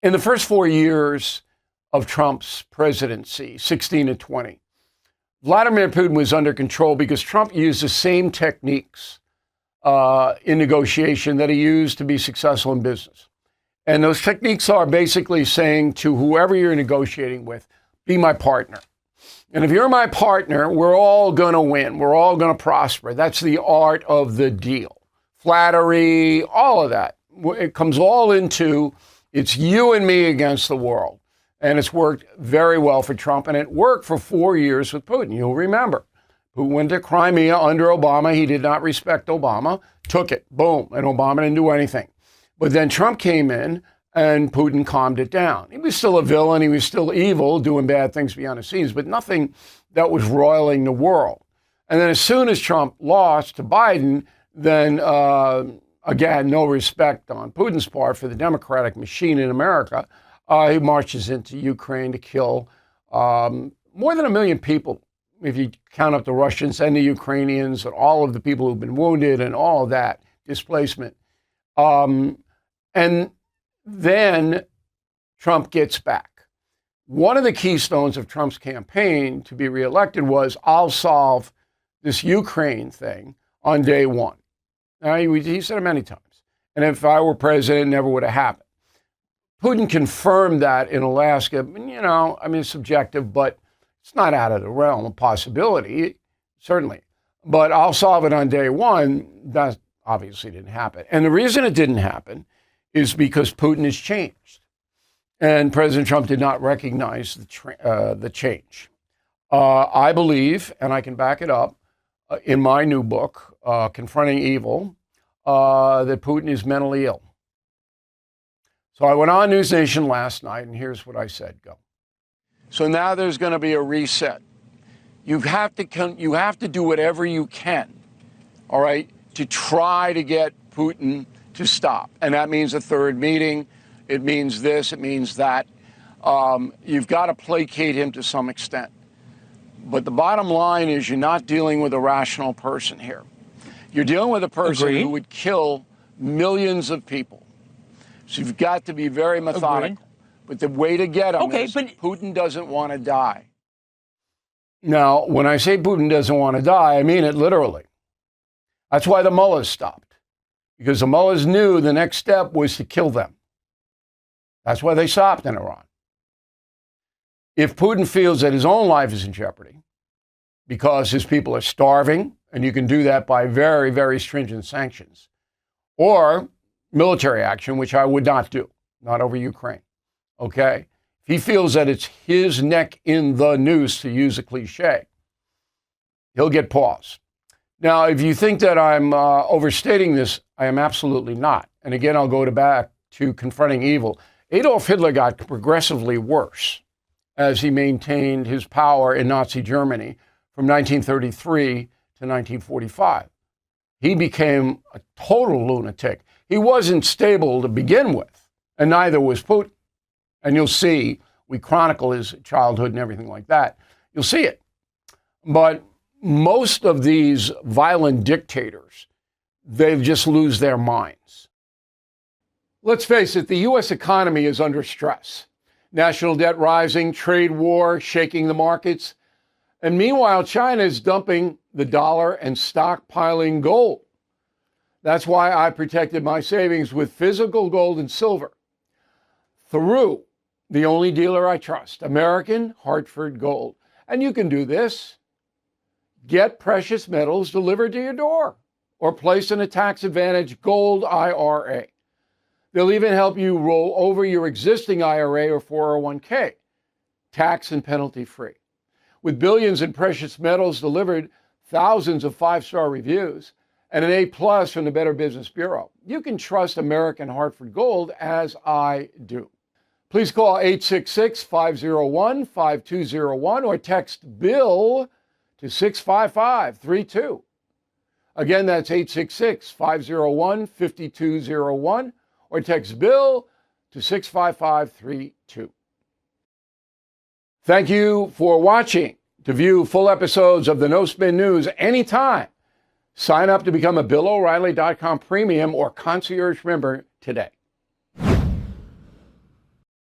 In the first 4 years of Trump's presidency, 16 to 20, Vladimir Putin was under control because Trump used the same techniques in negotiation that he used to be successful in business. And those techniques are basically saying to whoever you're negotiating with, be my partner. And if you're my partner, we're all going to win. We're all going to prosper. That's the art of the deal. Flattery, all of that. It comes all into it's you and me against the world. And it's worked very well for Trump. And it worked for 4 years with Putin. You'll remember. Putin went to Crimea under Obama. He did not respect Obama. Took it. Boom. And Obama didn't do anything. But then Trump came in and Putin calmed it down. He was still a villain. He was still evil, doing bad things behind the scenes, but nothing that was roiling the world. And then as soon as Trump lost to Biden, then again, no respect on Putin's part for the democratic machine in America. He marches into Ukraine to kill more than 1 million people, if you count up the Russians and the Ukrainians and all of the people who've been wounded and all of that displacement. And then Trump gets back. One of the keystones of Trump's campaign to be reelected was, I'll solve this Ukraine thing on day one. Now, he said it many times. And if I were president, it never would have happened. Putin confirmed that in Alaska. It's subjective, but it's not out of the realm of possibility, certainly. But I'll solve it on day one. That obviously didn't happen. And the reason it didn't happen is because Putin has changed. And President Trump did not recognize the change. I believe, and I can back it up, in my new book, Confronting Evil, that Putin is mentally ill. So I went on News Nation last night, and here's what I said. Go. So now there's going to be a reset. You have to do whatever you can, all right, to try to get Putin to stop. And that means a third meeting. It means this. It means that. You've got to placate him to some extent. But the bottom line is you're not dealing with a rational person here. You're dealing with a person who would kill millions of people. So you've got to be very methodical. Agreed. But the way to get him is Putin doesn't want to die. Now, when I say Putin doesn't want to die, I mean it literally. That's why the mullahs stopped. Because the mullahs knew the next step was to kill them. That's why they stopped in Iran. If Putin feels that his own life is in jeopardy because his people are starving, and you can do that by very, very stringent sanctions, or military action, which I would not do, not over Ukraine, okay? If he feels that it's his neck in the noose, to use a cliche, he'll get pause. Now, if you think that I'm overstating this, I am absolutely not. And again, I'll go back to Confronting Evil. Adolf Hitler got progressively worse as he maintained his power in Nazi Germany from 1933 to 1945. He became a total lunatic. He wasn't stable to begin with, and neither was Putin. And you'll see, we chronicle his childhood and everything like that. You'll see it. But most of these violent dictators, they just lose their minds. Let's face it, the U.S. economy is under stress. National debt rising, trade war shaking the markets. And meanwhile, China is dumping the dollar and stockpiling gold. That's why I protected my savings with physical gold and silver through the only dealer I trust, American Hartford Gold. And you can do this. Get precious metals delivered to your door or place in a tax-advantaged gold IRA. They'll even help you roll over your existing IRA or 401k, tax and penalty free. With billions in precious metals delivered, thousands of 5-star reviews, and an A+ from the Better Business Bureau, you can trust American Hartford Gold as I do. Please call 866-501-5201 or text BILL to 65532. Again, that's 866-501-5201 or text BILL to 65532. Thank you for watching. To view full episodes of the No Spin News anytime, sign up to become a BillO'Reilly.com premium or concierge member today.